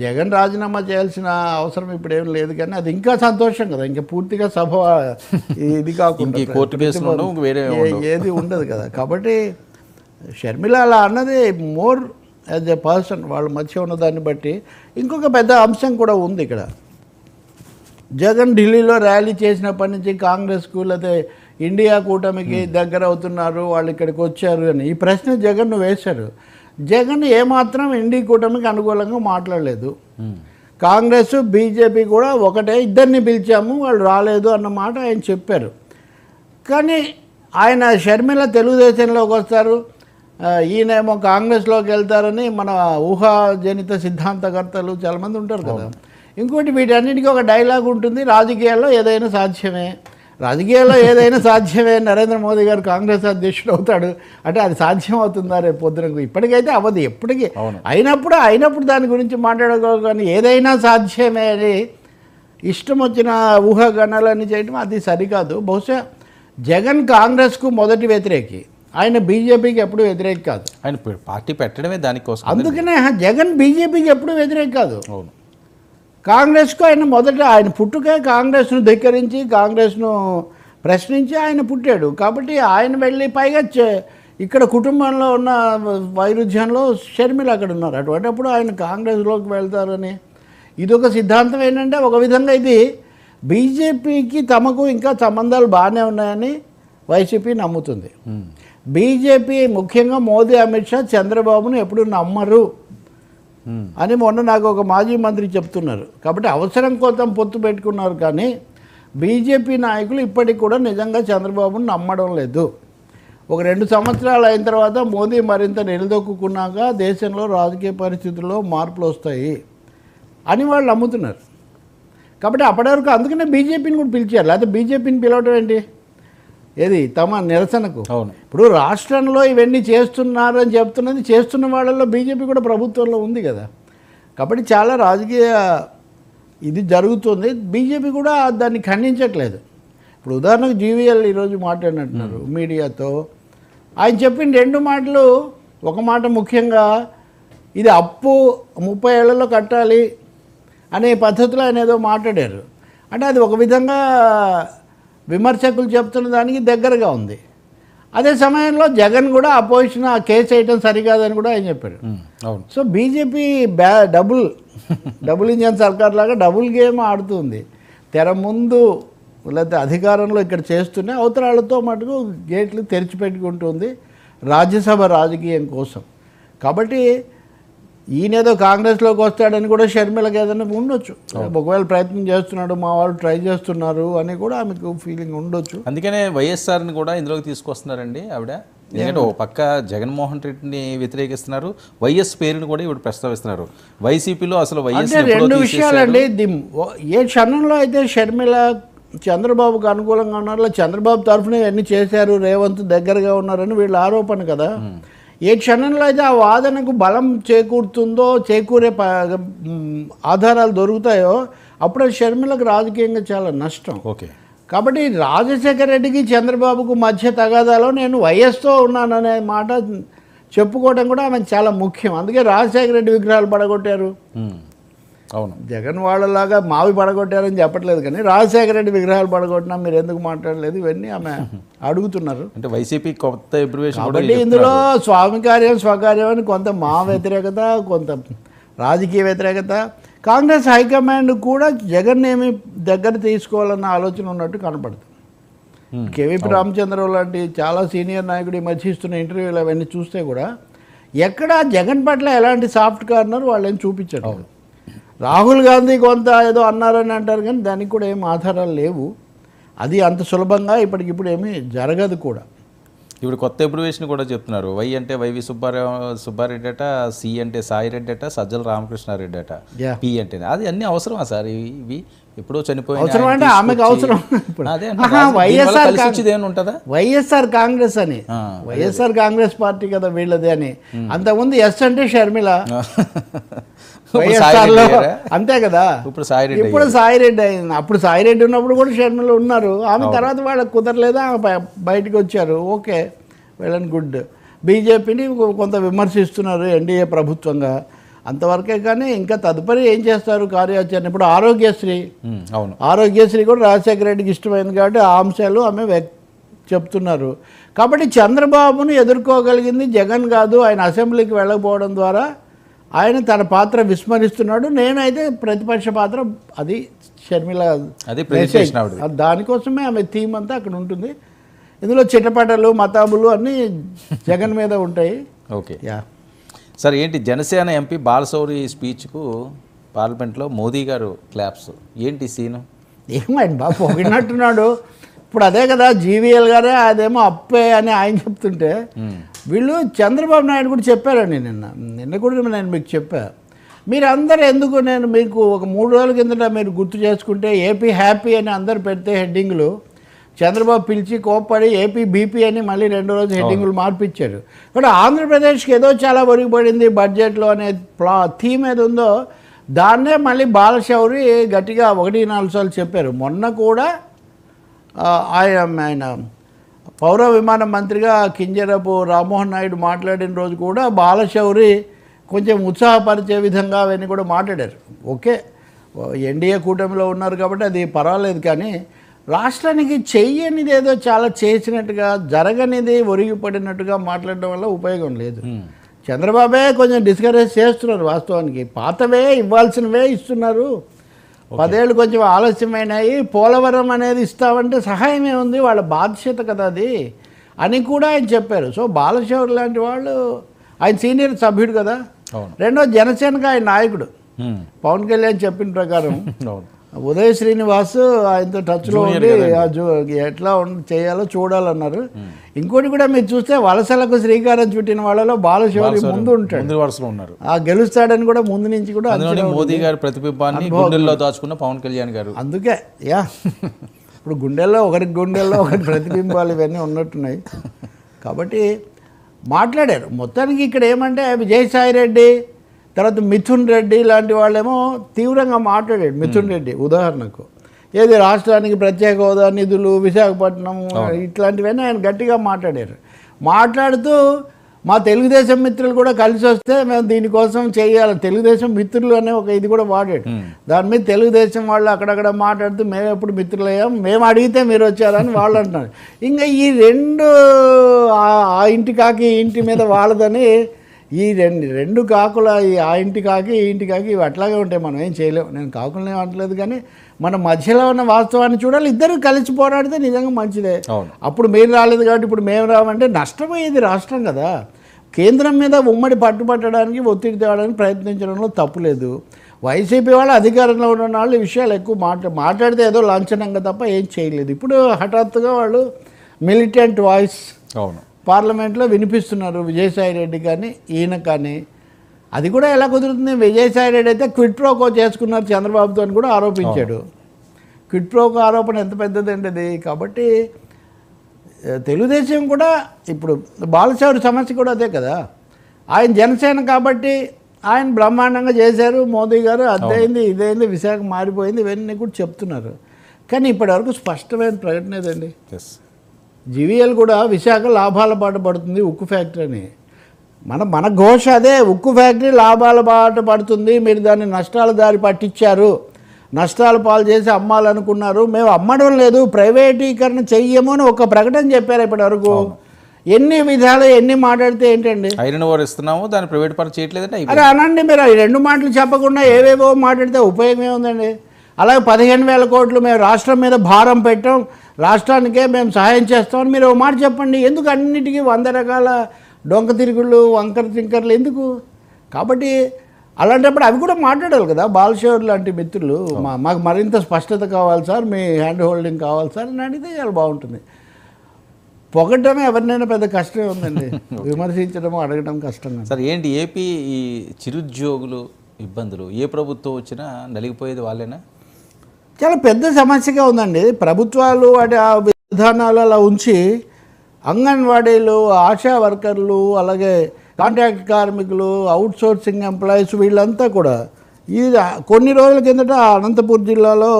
జగన్ రాజీనామా చేయాల్సిన అవసరం ఇప్పుడు ఏం లేదు. కానీ అది ఇంకా సంతోషం కదా, ఇంకా పూర్తిగా సభ ఇది కాకుండా ఏది ఉండదు కదా. కాబట్టి షర్మిల అలా అన్నది మోర్ యాజ్ ఎ పర్సన్ వాళ్ళ మధ్య ఉన్న దాన్ని బట్టి. ఇంకొక పెద్ద అంశం కూడా ఉంది ఇక్కడ. జగన్ ఢిల్లీలో ర్యాలీ చేసినప్పటి నుంచి కాంగ్రెస్కు లేకపోతే ఇండియా కూటమికి దగ్గర అవుతున్నారు, వాళ్ళు ఇక్కడికి వచ్చారు అని ఈ ప్రశ్న జగన్ను వేశారు. జగన్ ఏమాత్రం ఇండియా కూటమికి అనుకూలంగా మాట్లాడలేదు. కాంగ్రెస్ బీజేపీ కూడా ఒకటే, ఇద్దరిని పిలిచాము వాళ్ళు రాలేదు అన్న మాట ఆయన చెప్పారు. కానీ ఆయన షర్మిల తెలుగుదేశంలోకి వస్తారు, ఈయనేమో కాంగ్రెస్లోకి వెళ్తారని మన ఊహాజనిత సిద్ధాంతకర్తలు చాలామంది ఉంటారు కదా. ఇంకోటి, వీటన్నిటికీ ఒక డైలాగ్ ఉంటుంది, రాజకీయాల్లో ఏదైనా సాధ్యమే. రాజకీయాల్లో ఏదైనా సాధ్యమే, నరేంద్ర మోదీ గారు కాంగ్రెస్ అధ్యక్షుడు అవుతాడు అంటే అది సాధ్యం అవుతుందా రేపు పొద్దునకు? ఇప్పటికైతే అవ్వదు, ఎప్పటికీ అయినప్పుడు దాని గురించి మాట్లాడుకోవాలి. కానీ ఏదైనా సాధ్యమే అని ఇష్టం వచ్చిన ఊహాగణాలన్నీ చేయడం అది సరికాదు. బహుశా జగన్ కాంగ్రెస్కు మొదటి వ్యతిరేకి, ఆయన బీజేపీకి ఎప్పుడు వ్యతిరేక కాదు. ఆయన పార్టీ పెట్టడమే దానికోసం. అందుకనే జగన్ బీజేపీకి ఎప్పుడు వ్యతిరేక కాదు. కాంగ్రెస్కు ఆయన పుట్టుకే కాంగ్రెస్ను ధిక్కరించి, కాంగ్రెస్ను ప్రశ్నించి ఆయన పుట్టాడు. కాబట్టి ఆయన వెళ్ళి పైగా ఇక్కడ కుటుంబంలో ఉన్న వైరుధ్యంలో షర్మిల అక్కడ ఉన్నారు. అటువంటిప్పుడు ఆయన కాంగ్రెస్లోకి వెళ్తారని ఇదొక సిద్ధాంతం. ఏంటంటే ఒక విధంగా ఇది బీజేపీకి తమకు ఇంకా సంబంధాలు బాగానే ఉన్నాయని వైసీపీ నమ్ముతుంది. బీజేపీ ముఖ్యంగా మోదీ, అమిత్ షా చంద్రబాబును ఎప్పుడు నమ్మరు అని మొన్న నాకు ఒక మాజీ మంత్రి చెప్తున్నారు. కాబట్టి అవసరం కోసం పొత్తు పెట్టుకున్నారు. కానీ బీజేపీ నాయకులు ఇప్పటికి కూడా నిజంగా చంద్రబాబును నమ్మడం లేదు. ఒక 2 సంవత్సరాలు అయిన తర్వాత మోదీ మరింత నిలదొక్కున్నాక దేశంలో రాజకీయ పరిస్థితుల్లో మార్పులు వస్తాయి అని వాళ్ళు నమ్ముతున్నారు. కాబట్టి అప్పటి వరకు అందుకనే బీజేపీని కూడా పిలిచారు. లేకపోతే బీజేపీని పిలవటం ఏంటి, ఏది తమ నిరసనకు. ఇప్పుడు రాష్ట్రంలో ఇవన్నీ చేస్తున్నారని చెప్తున్నది, చేస్తున్న వాళ్ళల్లో బీజేపీ కూడా ప్రభుత్వంలో ఉంది కదా. కాబట్టి చాలా రాజకీయ ఇది జరుగుతుంది. బీజేపీ కూడా దాన్ని ఖండించట్లేదు. ఇప్పుడు ఉదాహరణకు జీవీఎల్ ఈరోజు మాట్లాడినట్టున్నారు మీడియాతో. ఆయన చెప్పిన 2 మాటలు, ఒక మాట ముఖ్యంగా ఇది అప్పు 30 ఏళ్లలో కట్టాలి అనే పద్ధతిలో ఆయన ఏదో మాట్లాడారు. అంటే అది ఒక విధంగా విమర్శకులు చెప్తున్న దానికి దగ్గరగా ఉంది. అదే సమయంలో జగన్ కూడా అపోజిషన్ ఆ కేసు వేయటం సరికాదని కూడా ఆయన చెప్పారు. సో బీజేపీ డబుల్ ఇంజన్ సర్కార్ లాగా డబుల్ గేమ్ ఆడుతుంది. తెర ముందు లేకపోతే అధికారంలో ఇక్కడ చేస్తూనే అవతరాలతో మటుకు గేట్లు తెరిచిపెట్టుకుంటుంది రాజ్యసభ రాజకీయం కోసం. కాబట్టి ఈయనేదో కాంగ్రెస్లోకి వస్తాడని కూడా షర్మిలకి ఏదైనా ఉండొచ్చు. ఒకవేళ ప్రయత్నం చేస్తున్నాడు, మా వాళ్ళు ట్రై చేస్తున్నారు అని కూడా ఆమెకు ఫీలింగ్ ఉండొచ్చు. అందుకనే వైఎస్ఆర్ని కూడా ఇందులోకి తీసుకొస్తున్నారండి ఆవిడ. ఎందుకంటే ఓ పక్క జగన్మోహన్ రెడ్డిని వ్యతిరేకిస్తున్నారు, వైఎస్ పేరుని కూడా ఇప్పుడు ప్రస్తావిస్తున్నారు. వైసీపీలో అసలు వైఎస్ అంటే రెండు విషయాలండి. ఏ క్షణంలో అయితే షర్మిల చంద్రబాబుకు అనుకూలంగా ఉన్నారో, చంద్రబాబు తరఫున ఇవన్నీ చేశారు, రేవంత్ దగ్గరగా ఉన్నారని వీళ్ళ ఆరోపణ కదా. ఏ క్షణంలో అయితే ఆ వాదనకు బలం చేకూరుతుందో, చేకూరే ఆధారాలు దొరుకుతాయో అప్పుడు షర్మిలకు రాజకీయంగా చాలా నష్టం. ఓకే. కాబట్టి రాజశేఖర రెడ్డికి చంద్రబాబుకు మధ్య తగాదాలో నేను వైఎస్తో ఉన్నాననే మాట చెప్పుకోవడం కూడా ఆమెకు చాలా ముఖ్యం. అందుకే రాజశేఖర రెడ్డి విగ్రహాలు పడగొట్టారు. అవును, జగన్ వాళ్ళలాగా మావి పడగొట్టారని చెప్పట్లేదు, కానీ రాజశేఖర రెడ్డి విగ్రహాలు పడగొట్టినా మీరు ఎందుకు మాట్లాడలేదు, ఇవన్నీ ఆమె అడుగుతున్నారు. అంటే వైసీపీ కొత్త ఎబ్రివేషన్ కాబట్టి ఇందులో స్వామి కార్యం స్వకార్యం అని కొంత మా వ్యతిరేకత, కొంత రాజకీయ వ్యతిరేకత. కాంగ్రెస్ హైకమాండ్ కూడా జగన్ ఏమి దగ్గర తీసుకోవాలన్న ఆలోచన ఉన్నట్టు కనపడుతుంది. కేవీపీ రామచంద్రరావు లాంటి చాలా సీనియర్ నాయకుడు ఈ మధ్య ఇస్తున్న ఇంటర్వ్యూలు అవన్నీ చూస్తే కూడా ఎక్కడ జగన్ పట్ల ఎలాంటి సాఫ్ట్ కార్నర్ వాళ్ళని చూపించారు. రాహుల్ గాంధీ కొంత ఏదో అన్నారని అంటారు, కానీ దానికి కూడా ఏం ఆధారాలు లేవు. అది అంత సులభంగా ఇప్పటికిప్పుడు ఏమీ జరగదు కూడా. ఇప్పుడు కొత్త ఎబ్రివేషన్ కూడా చెప్తున్నారు. వై అంటే వైవి సుబ్బారెడ్డి అట, సి అంటే సాయిరెడ్డి అట, సజ్జల రామకృష్ణారెడ్డి అట, పి అంటే అది అన్నీ అవసరమా సార్? ఇవి ఎప్పుడో చనిపోయిన అవసరం అంటే ఆమెకు అవసరం. వైఎస్ఆర్ కాంగ్రెస్ అని, వైఎస్ఆర్ కాంగ్రెస్ పార్టీ కదా వీళ్ళది అని. అంతకుముందు ఎస్ అంటే షర్మిల, వైఎస్ఆర్లో అంతే కదా. ఇప్పుడు సాయిరెడ్డి అయింది. అప్పుడు సాయిరెడ్డి ఉన్నప్పుడు కూడా షర్మిల ఉన్నారు. ఆమె తర్వాత వాళ్ళకి కుదరలేదు, ఆమె బయటకు వచ్చారు. Okay, well and good. బీజేపీని కొంత విమర్శిస్తున్నారు ఎన్డీఏ ప్రభుత్వంగా, అంతవరకే. కానీ ఇంకా తదుపరి ఏం చేస్తారు కార్యాచరణ? ఇప్పుడు ఆరోగ్యశ్రీ, ఆరోగ్యశ్రీ కూడా రాజశేఖర రెడ్డికి ఇష్టమైంది కాబట్టి ఆ అంశాలు ఆమె చెప్తున్నారు. కాబట్టి చంద్రబాబును ఎదుర్కోగలిగింది జగన్ కాదు. ఆయన అసెంబ్లీకి వెళ్ళకపోవడం ద్వారా ఆయన తన పాత్ర విస్మరిస్తున్నాడు. నేనైతే ప్రతిపక్ష పాత్ర అది షర్మిల, దానికోసమే ఆమె థీమ్ అంతా అక్కడ ఉంటుంది. ఇందులో చిటపటలు మతాబులు అన్నీ జగన్ మీద ఉంటాయి. ఓకే, సార్ ఏంటి జనసేన ఎంపీ బాలశౌరి స్పీచ్కు పార్లమెంట్లో మోదీ గారు క్లాప్స్, ఏంటి సీను? ఏమైంది బాబు పొగిడినట్టున్నాడు. ఇప్పుడు అదే కదా జీవీఎల్ గారే అదేమో అప్పే అని ఆయన చెప్తుంటే వీళ్ళు చంద్రబాబు నాయుడు కూడా చెప్పారండి. నిన్న కూడా నేను మీకు చెప్పా. మీరు అందరూ ఎందుకు, నేను మీకు ఒక 3 రోజుల కిందట మీరు గుర్తు చేసుకుంటే ఏపీ హ్యాపీ అని అందరు పెడితే హెడ్డింగ్లు, చంద్రబాబు పిలిచి కోప్పడి ఏపీ బీపీ అని మళ్ళీ 2 రోజులు హెడ్డింగులు మార్పిచ్చారు. కానీ ఆంధ్రప్రదేశ్కి ఏదో చాలా ఒరిగిపడింది బడ్జెట్లో అనే థీమ్ ఏది ఉందో దాన్నే మళ్ళీ బాలశౌరి గట్టిగా 1-4 సార్లు చెప్పారు. మొన్న కూడా ఆయన పౌర విమాన మంత్రిగా కింజరపు రామ్మోహన్ నాయుడు మాట్లాడిన రోజు కూడా బాలశౌరి కొంచెం ఉత్సాహపరిచే విధంగా అవన్నీ కూడా మాట్లాడారు. ఓకే, ఎన్డీఏ కూటమిలో ఉన్నారు కాబట్టి అది పర్వాలేదు, కానీ రాష్ట్రానికి చెయ్యనిది ఏదో చాలా చేసినట్టుగా, జరగనిది ఒరిగిపడినట్టుగా మాట్లాడడం వల్ల ఉపయోగం లేదు. చంద్రబాబే కొంచెం డిస్కరేజ్ చేస్తున్నారు. వాస్తవానికి పాతవే ఇవ్వాల్సినవే ఇస్తున్నారు. 10 ఏళ్ళు కొంచెం ఆలస్యమైనాయి, పోలవరం అనేది ఇస్తామంటే సహాయమే ఉంది, వాళ్ళ బాధ్యత కదా అది అని కూడా ఆయన చెప్పారు. సో బాలశౌరి లాంటి వాళ్ళు, ఆయన సీనియర్ సభ్యుడు కదా. రెండో జనసేనకు ఆయన నాయకుడు. పవన్ కళ్యాణ్ చెప్పిన ప్రకారం ఉదయ్ శ్రీనివాస్ ఆయనతో టచ్లో ఉండి ఎట్లా చేయాలో చూడాలన్నారు. ఇంకోటి కూడా మీరు చూస్తే వలసలకు శ్రీకారం చుట్టిన వాళ్ళలో బాలశౌరి ముందు ఉంటాడు, గెలుస్తాడని కూడా ముందు నుంచి కూడా మోదీ గారి ప్రతిబింబాన్ని గుండెల్లో దాచుకున్న పవన్ కళ్యాణ్ గారు. అందుకే ఇప్పుడు గుండెల్లో ఒకరి ప్రతిబింబాలు ఇవన్నీ ఉన్నట్టున్నాయి. కాబట్టి మాట్లాడారు. మొత్తానికి ఇక్కడ ఏమంటే విజయసాయి రెడ్డి తర్వాత మిథున్ రెడ్డి లాంటి వాళ్ళేమో తీవ్రంగా మాట్లాడాడు. మిథున్ రెడ్డి ఉదాహరణకు ఏది రాష్ట్రానికి ప్రత్యేక హోదా నిధులు, విశాఖపట్నం ఇట్లాంటివన్నీ ఆయన గట్టిగా మాట్లాడారు. మాట్లాడుతూ మా తెలుగుదేశం మిత్రులు కూడా కలిసి వస్తే మేము దీనికోసం చేయాలి, తెలుగుదేశం మిత్రులు అనే ఒక ఇది కూడా వాడాడు. దాని మీద తెలుగుదేశం వాళ్ళు అక్కడక్కడ మాట్లాడుతూ మేము ఎప్పుడు మిత్రులయ్యాం, మేము అడిగితే మీరు వచ్చారని వాళ్ళు అంటున్నారు. ఇంకా ఈ రెండు ఆ ఇంటి కాకి ఈ ఇంటి మీద వాళ్ళదని ఈ రెండు కాకుల ఆ ఇంటి కాకి ఈ ఇంటి కాకి ఇవి అట్లాగే ఉంటాయి, మనం ఏం చేయలేము. నేను కాకులనే అనట్లేదు, కానీ మన మధ్యలో ఉన్న వాస్తవాన్ని చూడాలి. ఇద్దరు కలిసి పోరాడితే నిజంగా మంచిదే. అప్పుడు మీరు రాలేదు కాబట్టి ఇప్పుడు మేము రావంటే నష్టపోయేది రాష్ట్రం కదా. కేంద్రం మీద ఉమ్మడి పట్టుబట్టడానికి ఒత్తిడి తేవడానికి ప్రయత్నించడంలో తప్పులేదు. వైసీపీ వాళ్ళు అధికారంలో ఉన్న వాళ్ళు ఈ విషయాలు ఎక్కువ మాట్లాడితే ఏదో లాంఛనంగా తప్ప ఏం చేయలేదు. ఇప్పుడు హఠాత్తుగా వాళ్ళు మిలిటెంట్ వాయిస్ పార్లమెంట్లో వినిపిస్తున్నారు విజయసాయి రెడ్డి కానీ ఈయన కానీ. అది కూడా ఎలా కుదురుతుంది? విజయసాయి రెడ్డి అయితే క్విట్ ప్రోకో చేసుకున్నారు చంద్రబాబుతో అని కూడా ఆరోపించాడు. క్విట్ ప్రోకో ఆరోపణ ఎంత పెద్దదండి అది. కాబట్టి తెలుగుదేశం కూడా ఇప్పుడు బాలశౌరి సమస్య కూడా అదే కదా. ఆయన జనసేన కాబట్టి ఆయన బ్రహ్మాండంగా చేశారు మోదీ గారు, అదైంది ఇదైంది విశాఖ మారిపోయింది ఇవన్నీ కూడా చెప్తున్నారు. కానీ ఇప్పటివరకు స్పష్టమైన ప్రకటన ఏదండి. జీవీఎల్ కూడా విశాఖ లాభాల బాట పడుతుంది ఉక్కు ఫ్యాక్టరీ అని. మన ఘోష అదే, ఉక్కు ఫ్యాక్టరీ లాభాల బాట పడుతుంది, మీరు దాన్ని నష్టాల దారి పట్టించారు, నష్టాల పాలు చేసి అమ్మాలనుకున్నారు, మేము అమ్మడం లేదు, ప్రైవేటీకరణ చెయ్యము అని ఒక ప్రకటన చెప్పారు ఇప్పటివరకు. ఎన్ని విధాలు ఎన్ని మాట్లాడితే ఏంటండి? ఐరన్ ఓర్ ఇస్తున్నాము, దాన్ని ప్రైవేట్ పని చేయట్లేదంటే అరే అనండి. మీరు ఈ రెండు మాటలు చెప్పకుండా ఏవేవో మాట్లాడితే ఉపయోగం ఏముందండి? అలాగే 15,000 కోట్లు మేము రాష్ట్రం మీద భారం పెట్టాం, రాష్ట్రానికే మేము సహాయం చేస్తామని మీరు ఒక మాట చెప్పండి. ఎందుకు అన్నిటికీ 100 రకాల డొంక తిరుగుళ్ళు వంకర తింకర్లు ఎందుకు? కాబట్టి అలాంటప్పుడు అవి కూడా మాట్లాడాలి కదా. బాలశౌరి లాంటి మిత్రులు మాకు మరింత స్పష్టత కావాలి సార్, మీ హ్యాండ్ హోల్డింగ్ కావాలి సార్ అని అడిగితే చాలా బాగుంటుంది. పొగడమే ఎవరినైనా పెద్ద కష్టమే ఉందండి, విమర్శించడము అడగడం కష్టం. సార్ ఏంటి ఏపీ ఈ చిరుద్యోగులు ఇబ్బందులు ఏ ప్రభుత్వం వచ్చినా నలిగిపోయేది వాళ్ళేనా? చాలా పెద్ద సమస్యగా ఉందండి. ప్రభుత్వాలు వాటి ఆ విధానాలు అలా ఉంచి అంగన్వాడీలు, ఆశా వర్కర్లు, అలాగే కాంట్రాక్ట్ కార్మికులు, అవుట్ సోర్సింగ్ ఎంప్లాయీస్ వీళ్ళంతా కూడా ఇది కొన్ని రోజుల కిందట అనంతపూర్ జిల్లాలో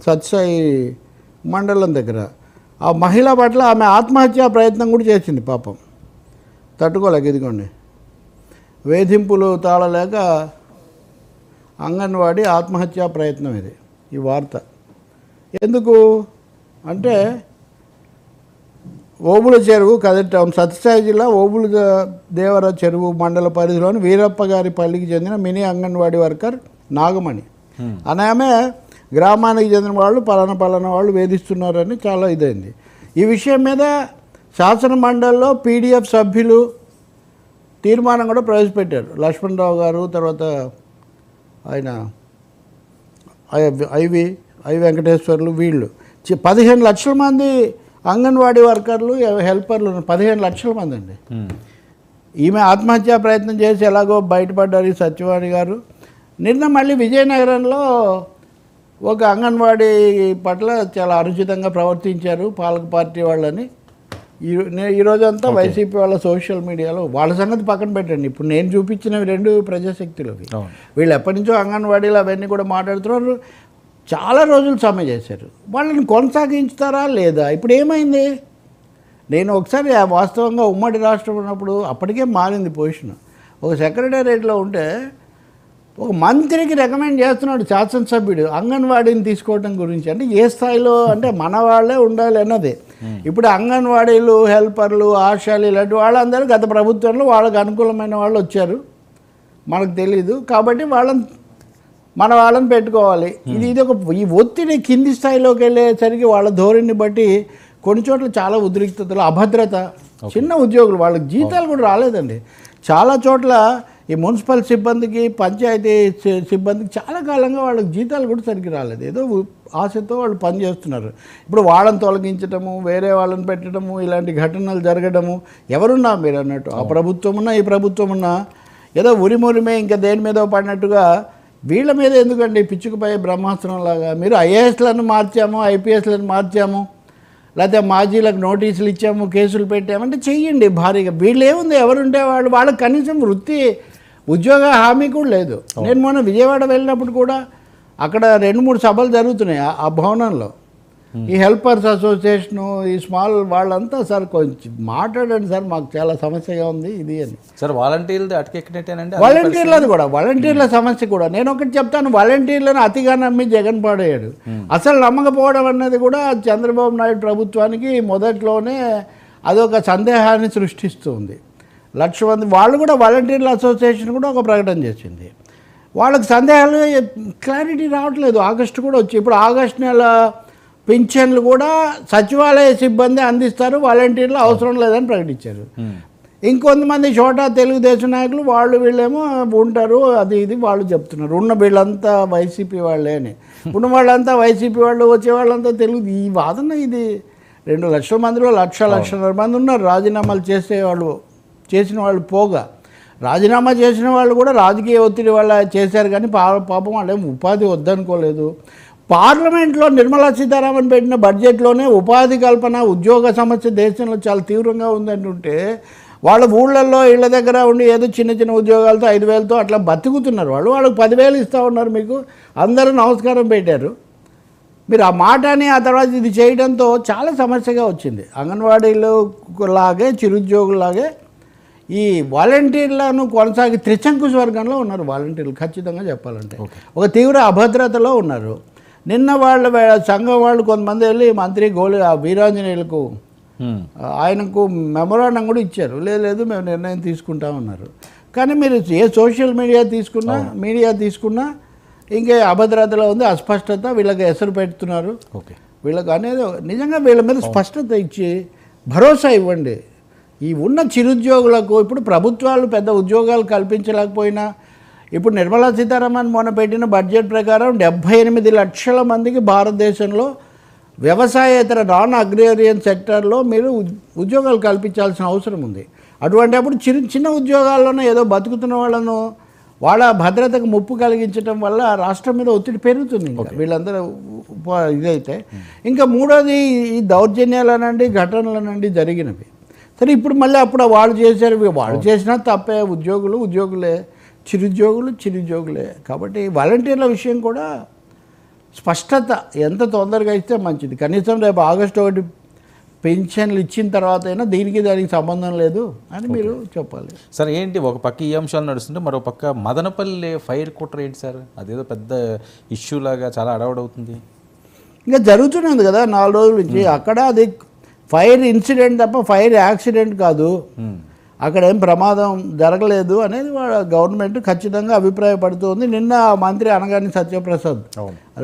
సత్సాయి మండలం దగ్గర ఆ మహిళ పట్ల ఆమె ఆత్మహత్యా ప్రయత్నం కూడా చేసింది పాపం. తట్టుకోలేక ఇదిగోండి వేధింపులు తాళలేక అంగన్వాడీ ఆత్మహత్యా ప్రయత్నం ఇది. ఈ వార్త ఎందుకు అంటే ఓబుల చెరువు కదటి టౌన్ సత్యసాయి జిల్లా ఓబుల దేవర చెరువు మండల పరిధిలోని వీరప్ప గారి పల్లికి చెందిన మినీ అంగన్వాడీ వర్కర్ నాగమణి అని ఆమె గ్రామానికి చెందిన వాళ్ళు పలానా వాళ్ళు వేధిస్తున్నారని చాలా ఇదైంది. ఈ విషయం మీద శాసన మండలిలో పీడీఎఫ్ సభ్యులు తీర్మానం కూడా ప్రవేశపెట్టారు. లక్ష్మణరావు గారు, తర్వాత ఆయన ఐ వెంకటేశ్వర్లు, వీళ్ళు 15 లక్షల మంది అంగన్వాడీ వర్కర్లు హెల్పర్లు 15 లక్షల మంది అండి. ఈమె ఆత్మహత్యా ప్రయత్నం చేసి ఎలాగో బయటపడ్డారు ఈ సత్యవాణి గారు. నిన్న మళ్ళీ విజయనగరంలో ఒక అంగన్వాడీ పట్ల చాలా అనుచితంగా ప్రవర్తించారు పాలక పార్టీ వాళ్ళని. ఈరోజంతా వైసీపీ వాళ్ళ సోషల్ మీడియాలో వాళ్ళ సంగతి పక్కన పెట్టండి. ఇప్పుడు నేను చూపించినవి 2 ప్రజాశక్తులు. వీళ్ళు ఎప్పటి నుంచో అంగన్వాడీలు అవన్నీ కూడా మాట్లాడుతున్నారు. చాలా రోజులు సమ్మె చేశారు. వాళ్ళని కొనసాగించుతారా లేదా? ఇప్పుడు ఏమైంది? నేను ఒకసారి వాస్తవంగా ఉమ్మడి రాష్ట్రం ఉన్నప్పుడు అప్పటికే మారింది పొజిషన్. ఒక సెక్రటేరియట్లో ఉంటే ఒక మంత్రికి రికమెండ్ చేస్తున్నాడు శాసనసభ్యుడు అంగన్వాడీని తీసుకోవడం గురించి. అంటే ఏ స్థాయిలో అంటే మన వాళ్ళే ఉండాలి అన్నది. ఇప్పుడు అంగన్వాడీలు, హెల్పర్లు, ఆశాలు ఇలాంటి వాళ్ళందరూ గత ప్రభుత్వంలో వాళ్ళకి అనుకూలమైన వాళ్ళు వచ్చారు, మనకు తెలీదు. కాబట్టి మన వాళ్ళని పెట్టుకోవాలి. ఇది ఒక ఈ ఒత్తిడి కింది స్థాయిలోకి వెళ్ళేసరికి వాళ్ళ ధోరణిని బట్టి కొన్ని చోట్ల చాలా ఉద్రిక్తతలు, అభద్రత. చిన్న ఉద్యోగులు వాళ్ళకి జీతాలు కూడా రాలేదండి. చాలా చోట్ల ఈ మున్సిపల్ సిబ్బందికి, పంచాయతీ సిబ్బందికి చాలా కాలంగా వాళ్ళకి జీతాలు కూడా సరిగ్గా రాలేదు. ఏదో ఆశతో వాళ్ళు పనిచేస్తున్నారు. ఇప్పుడు వాళ్ళని తొలగించడము, వేరే వాళ్ళని పెట్టడము, ఇలాంటి ఘటనలు జరగడము. ఎవరున్నా మీరు అన్నట్టు ఆ ప్రభుత్వం ఉన్నా ఈ ప్రభుత్వం ఉన్నా ఏదో ఉరిమురిమే ఇంకా దేని మీద పడినట్టుగా వీళ్ళ మీద ఎందుకండి పిచ్చుకుపై బ్రహ్మాస్త్రం లాగా? మీరు ఐఏఎస్లను మార్చాము, ఐపీఎస్లను మార్చాము, లేకపోతే మాజీలకు నోటీసులు ఇచ్చాము, కేసులు పెట్టామంటే చెయ్యండి భారీగా. వీళ్ళు ఏముంది, ఎవరుంటే వాళ్ళకి కనీసం వృత్తి ఉద్యోగ హామీ కూడా లేదు. నేను మొన్న విజయవాడ వెళ్ళినప్పుడు కూడా అక్కడ 2-3 సభలు జరుగుతున్నాయి ఆ భవనంలో. ఈ హెల్పర్స్ అసోసియేషను, ఈ స్మాల్ వాళ్ళంతా సార్ కొంచెం మాట్లాడండి సార్, మాకు చాలా సమస్యగా ఉంది ఇది అని. సార్ వాలంటీర్లు అటకెక్కినట్టేనండి. వాలంటీర్లది కూడా, వాలంటీర్ల సమస్య కూడా నేను ఒకటి చెప్తాను. వాలంటీర్లను అతిగా నమ్మి జగన్ పాడయ్యాడు. అసలు నమ్మకపోవడం అన్నది కూడా చంద్రబాబు నాయుడు ప్రభుత్వానికి మొదట్లోనే అదొక సందేహాన్ని సృష్టిస్తుంది. 1,00,000 మంది వాళ్ళు కూడా వాలంటీర్ల అసోసియేషన్ కూడా ఒక ప్రకటన చేసింది. వాళ్ళకి సందేహాలు క్లారిటీ రావట్లేదు. ఆగస్టు కూడా వచ్చి ఇప్పుడు ఆగస్టు నెల పింఛన్లు కూడా సచివాలయ సిబ్బంది అందిస్తారు, వాలంటీర్లు అవసరం లేదని ప్రకటించారు. ఇంకొంతమంది చోట తెలుగుదేశం నాయకులు వీళ్ళేమో ఉంటారు, అది ఇది వాళ్ళు చెప్తున్నారు. ఉన్న వీళ్ళంతా వైసీపీ వాళ్ళే అని. ఉన్న వాళ్ళంతా వైసీపీ వాళ్ళు, వచ్చే వాళ్ళంతా తెలుగు. ఈ వాదన ఇది 2 లక్షల మందిలో లక్షన్నర మంది ఉన్నారు రాజీనామాలు చేసిన వాళ్ళు పోగా. రాజీనామా చేసిన వాళ్ళు కూడా రాజకీయ ఒత్తిడి వల్ల చేశారు, కానీ పాపం వాళ్ళేం ఉపాధి వద్దనుకోలేదు. పార్లమెంట్లో నిర్మలా సీతారామన్ పెట్టిన బడ్జెట్లోనే ఉపాధి కల్పన, ఉద్యోగ సమస్య దేశంలో చాలా తీవ్రంగా ఉందంటుంటే వాళ్ళ ఊళ్ళల్లో ఇళ్ళ దగ్గర ఉండి ఏదో చిన్న ఉద్యోగాలతో 5,000తో అట్లా బతుకుతున్నారు. వాళ్ళకి 10,000 ఇస్తూ ఉన్నారు. మీకు అందరూ నమస్కారం పెట్టారు. మీరు ఆ మాటని ఆ తర్వాత ఇది చేయడంతో చాలా సమస్యగా వచ్చింది. అంగన్వాడీలు లాగే చిరుద్యోగులాగే ఈ వాలంటీర్లను కొనసాగి త్రిశంకుశ వర్గంలో ఉన్నారు వాలంటీర్లు. ఖచ్చితంగా చెప్పాలంటే ఒక తీవ్ర అభద్రతలో ఉన్నారు. నిన్న వాళ్ళ సంఘం వాళ్ళు కొంతమంది వెళ్ళి మంత్రి వీరాంజనేయులకు ఆయనకు మెమోరాండం కూడా ఇచ్చారు. లేదు మేము నిర్ణయం తీసుకుంటామన్నారు. కానీ మీరు ఏ సోషల్ మీడియా తీసుకున్నా ఇంకే అభద్రతలో ఉంది, అస్పష్టత. వీళ్ళకి ఎసరు పెడుతున్నారు. వీళ్ళకి అనేది నిజంగా వీళ్ళ మీద స్పష్టత ఇచ్చి భరోసా ఇవ్వండి. ఈ ఉన్న చిరుద్యోగులకు ఇప్పుడు ప్రభుత్వాలు పెద్ద ఉద్యోగాలు కల్పించలేకపోయినా ఇప్పుడు నిర్మలా సీతారామన్ మొన్న పెట్టిన బడ్జెట్ ప్రకారం 78 లక్షల మందికి భారతదేశంలో వ్యవసాయేతర నాన్ అగ్రేరియన్ సెక్టర్లో మీరు ఉద్యోగాలు కల్పించాల్సిన అవసరం ఉంది. అటువంటి అప్పుడు చిన్న ఉద్యోగాల్లోనే ఏదో బతుకుతున్న వాళ్ళను వాళ్ళ భద్రతకు ముప్పు కలిగించడం వల్ల రాష్ట్రం మీద ఒత్తిడి పెరుగుతుంది. ఇంకా వీళ్ళందరూ ఇదైతే ఇంకా మూడోది ఈ దౌర్జన్యాలనండి ఘటనలనండి జరిగినవి. సరే ఇప్పుడు మళ్ళీ అప్పుడు వాళ్ళు చేసినా తప్పే. ఉద్యోగులే చిరుద్యోగులే. కాబట్టి వాలంటీర్ల విషయం కూడా స్పష్టత ఎంత తొందరగా ఇస్తే మంచిది. కనీసం రేపు ఆగస్టు 1 పెన్షన్లు ఇచ్చిన తర్వాత అయినా దానికి సంబంధం లేదు అని మీరు చెప్పాలి. సార్ ఏంటి ఒక పక్క ఈ అంశాలు నడుస్తుంటే మరో పక్క మదనపల్లి ఫైర్ కుట్ర ఏంటి సార్? అదేదో పెద్ద ఇష్యూ లాగా చాలా అడవడవుతుంది. ఇంకా జరుగుతున్నది కదా 4 రోజుల నుంచి. అక్కడ అది ఫైర్ ఇన్సిడెంట్ తప్ప ఫైర్ యాక్సిడెంట్ కాదు, అక్కడ ఏం ప్రమాదం జరగలేదు అనేది గవర్నమెంట్ ఖచ్చితంగా అభిప్రాయపడుతుంది. నిన్న మంత్రి అనగాని సత్యప్రసాద్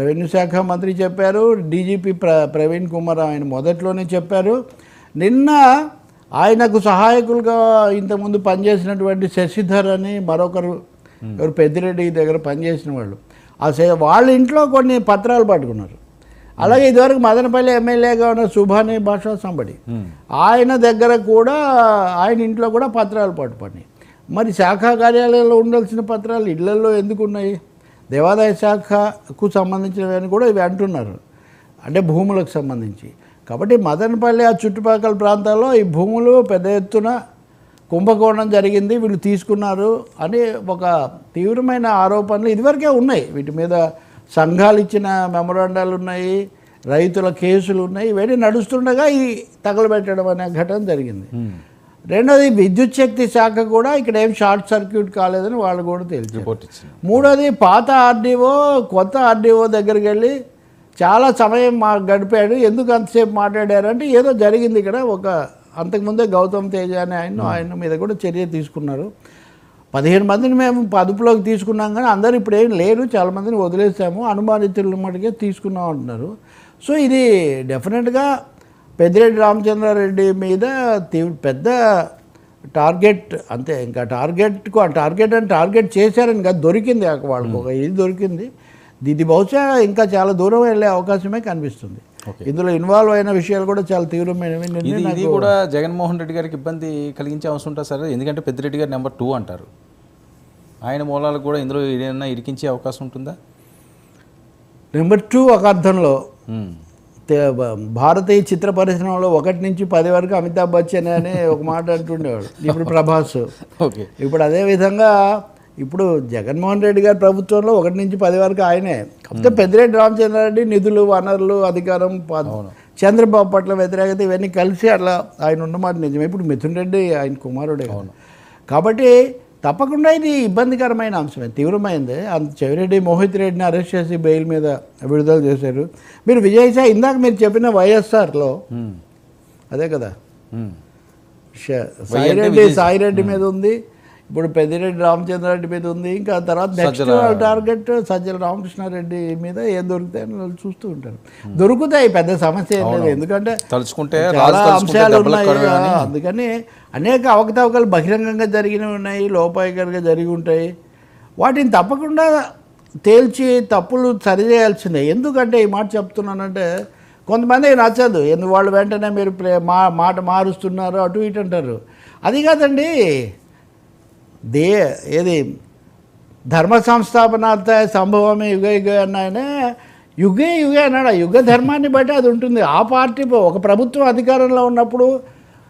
రెవెన్యూ శాఖ మంత్రి చెప్పారు. డీజీపీ ప్రవీణ్ కుమార్ ఆయన మొదట్లోనే చెప్పారు. నిన్న ఆయనకు సహాయకులుగా ఇంతకుముందు పనిచేసినటువంటి శశిధర్ అని మరొకరు ఎవరు పెద్దిరెడ్డి దగ్గర పనిచేసిన వాళ్ళు వాళ్ళ ఇంట్లో కొన్ని పత్రాలు పట్టుకున్నారు. అలాగే ఇదివరకు మదనపల్లి ఎమ్మెల్యేగా ఉన్న సుభాని భాషా సంబడి ఆయన దగ్గర కూడా ఆయన ఇంట్లో కూడా పత్రాలు పట్టుపడినాయి. మరి శాఖ కార్యాలయంలో ఉండాల్సిన పత్రాలు ఇళ్లలో ఎందుకు ఉన్నాయి? దేవాదాయ శాఖకు సంబంధించినవి కూడా ఇవి అంటున్నారు, అంటే భూములకు సంబంధించి. కాబట్టి మదనపల్లి ఆ చుట్టుపక్కల ప్రాంతాల్లో ఈ భూములు పెద్ద ఎత్తున కుంభకోణం జరిగింది, వీళ్ళు తీసుకున్నారు అని ఒక తీవ్రమైన ఆరోపణలు ఇదివరకే ఉన్నాయి. వీటి మీద సంఘాలు ఇచ్చిన మెమోరాండాలు ఉన్నాయి, రైతుల కేసులు ఉన్నాయి. ఇవన్నీ నడుస్తుండగా ఈ తగలబెట్టడం అనే ఘటన జరిగింది. రెండోది విద్యుత్ శక్తి శాఖ కూడా ఇక్కడ ఏం షార్ట్ సర్క్యూట్ కాలేదని వాళ్ళు కూడా తెలిసారు. మూడోది పాత ఆర్డీఓ కొత్త ఆర్డీఓ దగ్గరికి వెళ్ళి చాలా సమయం గడిపాడు. ఎందుకు అంతసేపు మాట్లాడారంటే ఏదో జరిగింది ఇక్కడ. అంతకుముందే గౌతమ్ తేజ అని ఆయన మీద కూడా చర్య తీసుకున్నారు. 15 మందిని మేము అదుపులోకి తీసుకున్నాం, కానీ అందరూ ఇప్పుడు ఏం లేరు, చాలామందిని వదిలేసాము, అనుమానితుల మటుకే తీసుకున్నాం అంటున్నారు. సో ఇది డెఫినెట్గా పెద్దిరెడ్డి రామచంద్రారెడ్డి మీద పెద్ద టార్గెట్. అంతే, ఇంకా టార్గెట్ చేశారని కాదు, దొరికింది వాళ్ళకు ఒక ఇది దొరికింది. ఇది బహుశా ఇంకా చాలా దూరం వెళ్ళే అవకాశమే కనిపిస్తుంది. ఇందులో ఇన్వాల్వ్ అయిన విషయాలు కూడా చాలా తీవ్రమైనవి. ఇది కూడా జగన్మోహన్ రెడ్డి గారికి ఇబ్బంది కలిగించే అవసరం ఉంటుంది సార్, ఎందుకంటే పెద్దిరెడ్డి గారు నెంబర్ 2 అంటారు. ఆయన మూలాలకు కూడా ఇందులో ఏదైనా ఇరికించే అవకాశం ఉంటుందా? నెంబర్ 2 ఒక అర్థంలో భారతీయ చిత్ర పరిశ్రమలో 1 నుంచి 10 వరకు అమితాబ్ బచ్చన్ అని ఒక మాట అంటుండేవాడు. ఇప్పుడు ప్రభాస్. ఇప్పుడు అదేవిధంగా ఇప్పుడు జగన్మోహన్ రెడ్డి గారి ప్రభుత్వంలో 1 నుంచి 10 వరకు ఆయనే. కాకపోతే పెద్దిరెడ్డి రామచంద్రారెడ్డి నిధులు, వనరులు, అధికారం, చంద్రబాబు పట్ల వ్యతిరేకత ఇవన్నీ కలిసి అట్లా ఆయన ఉన్నమాట నిజమే. ఇప్పుడు మిథున్ రెడ్డి ఆయన కుమారుడే. కాబట్టి తప్పకుండా ఇది ఇబ్బందికరమైన అంశమే, తీవ్రమైంది. చెవిరెడ్డి మోహిత్ రెడ్డిని అరెస్ట్ చేసి బెయిల్ మీద విడుదల చేశారు. మీరు విజయసాయి ఇందాక మీరు చెప్పిన వైఎస్ఆర్లో అదే కదా, సాయిరెడ్డి మీద ఉంది, ఇప్పుడు పెద్దిరెడ్డి రామచంద్రారెడ్డి మీద ఉంది, ఇంకా తర్వాత నెక్స్ట్ టార్గెట్ సజ్జల రామకృష్ణారెడ్డి మీద ఏం దొరుకుతాయని వాళ్ళు చూస్తూ ఉంటారు. దొరుకుతాయి, పెద్ద సమస్య ఏం లేదు, ఎందుకంటే చాలా అంశాలు ఉన్నాయి. అందుకని అనేక అవకతవకలు బహిరంగంగా జరిగినవి ఉన్నాయి, లోపాయికరంగా జరిగి ఉంటాయి. వాటిని తప్పకుండా తేల్చి తప్పులు సరిచేయాల్సిందే. ఎందుకంటే ఈ మాట చెప్తున్నానంటే కొంతమందికి నచ్చదు, ఎందుకు వాళ్ళు వెంటనే మీరు మాట మారుస్తున్నారు అటు ఇటు అంటారు. అది కాదండి, ఏది ధర్మ సంస్థాపనార్థ సంభవమే యుగ యుగ అన్నాయనే, యుగే అన్నాడు. ఆ యుగ ధర్మాన్ని బట్టి అది ఉంటుంది. ఆ పార్టీ ఒక ప్రభుత్వం అధికారంలో ఉన్నప్పుడు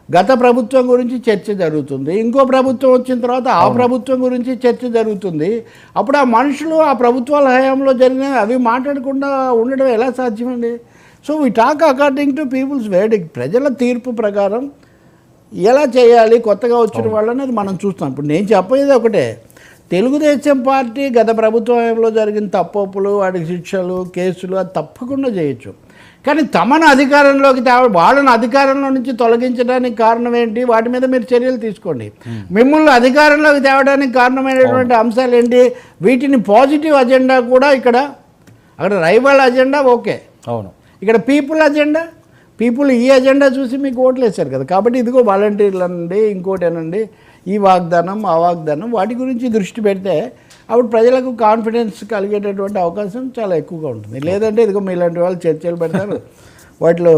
గత ప్రభుత్వం గురించి చర్చ జరుగుతుంది, ఇంకో ప్రభుత్వం వచ్చిన తర్వాత ఆ ప్రభుత్వం గురించి చర్చ జరుగుతుంది. అప్పుడు ఆ మనుషులు ఆ ప్రభుత్వాల హయాంలో జరిగినవి అవి మాట్లాడకుండా ఉండడం ఎలా సాధ్యమండి? So we talk according to people's verdict, ప్రజల తీర్పు ప్రకారం ఎలా చేయాలి కొత్తగా వచ్చిన వాళ్ళని అది మనం చూస్తాం. ఇప్పుడు నేను చెప్పేది ఒకటే, తెలుగుదేశం పార్టీ గత ప్రభుత్వంలో జరిగిన తప్పులు, వాటికి శిక్షలు, కేసులు అది తప్పకుండా చేయొచ్చు. కానీ తమను అధికారంలోకి వాళ్ళని అధికారంలో నుంచి తొలగించడానికి కారణం ఏంటి, వాటి మీద మీరు చర్యలు తీసుకోండి. మిమ్మల్ని అధికారంలోకి తేవడానికి కారణమైనటువంటి అంశాలు ఏంటి, వీటిని పాజిటివ్ అజెండా కూడా ఇక్కడ, అక్కడ రైవల్ అజెండా ఓకే, అవును, ఇక్కడ పీపుల్ అజెండా, పీపుల్ ఈ అజెండా చూసి మీకు ఓట్లు వేశారు కదా. కాబట్టి ఇదిగో వాలంటీర్లు అనండి, ఇంకోటేనండి, ఈ వాగ్దానం ఆ వాగ్దానం, వాటి గురించి దృష్టి పెడితే అప్పుడు ప్రజలకు కాన్ఫిడెన్స్ కలిగేటటువంటి అవకాశం చాలా ఎక్కువగా ఉంటుంది. లేదంటే ఇదిగో మీలాంటి వాళ్ళు చర్చలు పెడతారు, వాటిలో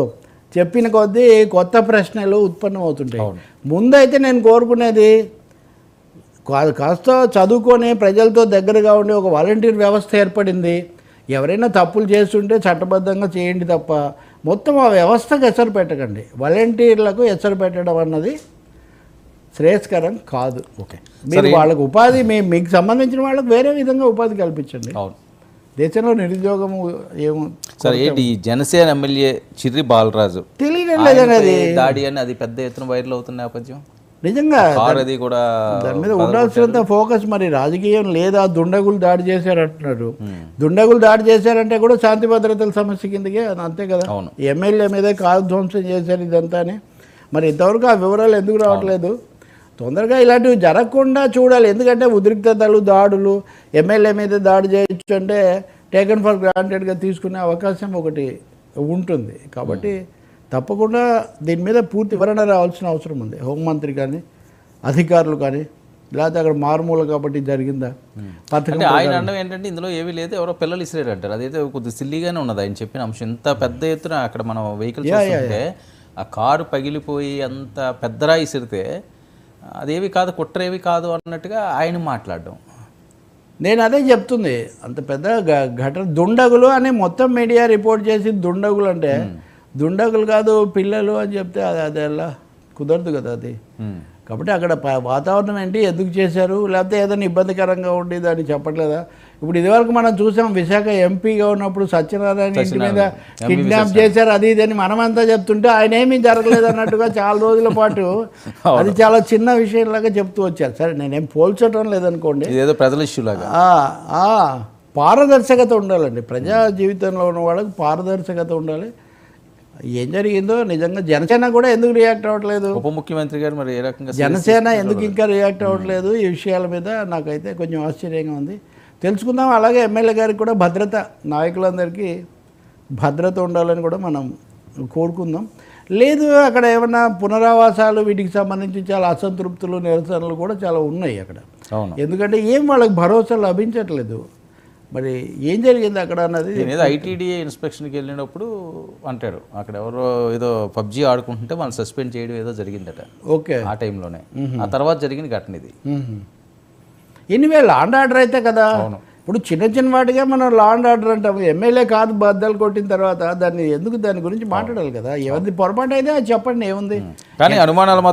చెప్పిన కొద్దీ కొత్త ప్రశ్నలు ఉత్పన్నం అవుతుంటాయి. ముందైతే నేను కోరుకునేది కాస్త చదువుకొని ప్రజలతో దగ్గరగా ఉండి ఒక వాలంటీర్ వ్యవస్థ ఏర్పడింది. ఎవరైనా తప్పులు చేస్తుంటే చట్టబద్ధంగా చేయండి తప్ప మొత్తం ఆ వ్యవస్థకు ఎసరు పెట్టకండి. వాలంటీర్లకు ఎసరు పెట్టడం అన్నది శ్రేయస్కరం కాదు. ఓకే, మీరు వాళ్ళకు ఉపాధి, మీకు సంబంధించిన వాళ్ళకు వేరే విధంగా ఉపాధి కల్పించండి. అవును, దేశంలో నిరుద్యోగం ఏమో. సరే, ఏంటి ఈ జనసేన ఎమ్మెల్యే చిర్రి బాలరాజు తెలియడం లేదని అది దాడి అని అది పెద్ద ఎత్తున వైరల్ అవుతున్న నేపథ్యం నిజంగా అది కూడా దాని మీద ఉండాల్సినంత ఫోకస్ మరి రాజకీయం లేదా, దుండగులు దాడి చేశారంటున్నారు. దుండగులు దాడి చేశారంటే కూడా శాంతి భద్రతల సమస్య కిందకే, అంతే కదా. ఎమ్మెల్యే మీదే కారు ధ్వంసం చేశారు ఇదంతా అని. మరి ఇంతవరకు ఆ వివరాలు ఎందుకు రావట్లేదు? తొందరగా ఇలాంటివి జరగకుండా చూడాలి. ఎందుకంటే ఉద్రిక్తతలు, దాడులు, ఎమ్మెల్యే మీద దాడి చేయొచ్చు అంటే టేకన్ ఫర్ గ్రాంటెడ్గా తీసుకునే అవకాశం ఒకటి ఉంటుంది. కాబట్టి తప్పకుండా దీని మీద పూర్తి వివరణ రావాల్సిన అవసరం ఉంది. హోంమంత్రి కానీ అధికారులు కానీ, లేకపోతే అక్కడ మారుమూల కాబట్టి జరిగిందా పథకం. ఆయన అనడం ఏంటంటే ఇందులో ఏమీ లేదు, ఎవరో పిల్లలు ఇసిరేరు అంటారు. అదైతే కొద్దిగా సిల్లీగానే ఉన్నది ఆయన చెప్పిన అంశం. ఇంత పెద్ద ఎత్తున అక్కడ మనం వెహికల్స్ వస్తుంటే ఆ కారు పగిలిపోయి అంత పెద్దరా ఇసిరితే అదేవి కాదు, కుట్రేవి కాదు అన్నట్టుగా ఆయన మాట్లాడడం. నేను అదే చెప్తుంది, అంత పెద్ద ఘటన దుండగులు అని మొత్తం మీడియా రిపోర్ట్ చేసి దుండగులు అంటే దుండగులు కాదు పిల్లలు అని చెప్తే అది ఎలా కుదరదు కదా అది. కాబట్టి అక్కడ వాతావరణం ఏంటి, ఎందుకు చేశారు, లేకపోతే ఏదైనా ఇబ్బందికరంగా ఉండి దాన్ని చెప్పట్లేదా? ఇప్పుడు ఇదివరకు మనం చూసాం, విశాఖ ఎంపీగా ఉన్నప్పుడు సత్యనారాయణ ఇంటి మీద కిడ్నాప్ చేశారు అది ఇది అని మనమంతా చెప్తుంటే ఆయన ఏమీ జరగలేదు అన్నట్టుగా చాలా రోజుల పాటు అది చాలా చిన్న విషయంలాగా చెప్తూ వచ్చారు. సరే, నేనేం పోల్చడం లేదనుకోండి, ఏదో ప్రజల ఇష్యూలాగా. పారదర్శకత ఉండాలండి ప్రజా జీవితంలో ఉన్న వాళ్ళకి, పారదర్శకత ఉండాలి. ఏం జరిగిందో నిజంగా జనసేన కూడా ఎందుకు రియాక్ట్ అవ్వట్లేదు, ఉప ముఖ్యమంత్రి గారు మరి ఏ రకంగా జనసేన ఎందుకు ఇంకా రియాక్ట్ అవ్వట్లేదు ఈ విషయాల మీద నాకైతే కొంచెం ఆశ్చర్యంగా ఉంది. తెలుసుకుందాం. అలాగే ఎమ్మెల్యే గారికి కూడా భద్రత, నాయకులందరికీ భద్రత ఉండాలని కూడా మనం కోరుకుందాం. లేదు అక్కడ ఏమన్నా పునరావాసాలు వీటికి సంబంధించి చాలా అసంతృప్తులు, నిరసనలు కూడా చాలా ఉన్నాయి అక్కడ. ఎందుకంటే ఏం వాళ్ళకి భరోసా లభించట్లేదు. మరి ఏం జరిగింది అక్కడ అన్నది. ఏదో ఐటీడీఏ ఇన్స్పెక్షన్కి వెళ్ళినప్పుడు అంటాడు, అక్కడ ఎవరో ఏదో పబ్జీ ఆడుకుంటుంటే వాళ్ళు సస్పెండ్ చేయడం ఏదో జరిగిందట. ఓకే, ఆ టైంలోనే. ఆ తర్వాత జరిగిన ఘటన ఇది. ఎనివే లా అండ్ ఆర్డర్ అయితే కదా. ఇప్పుడు చిన్న చిన్న వాటిగా మనం లా అండ్ ఆర్డర్ అంటాము. ఎమ్మెల్యే కాదు బద్దలు కొట్టిన తర్వాత దాన్ని గురించి మాట్లాడాలి కదా. ఎవరిది పొరపాటు అయితే అది చెప్పండి, ఏముంది. కానీ అనుమానాలు మాత్రం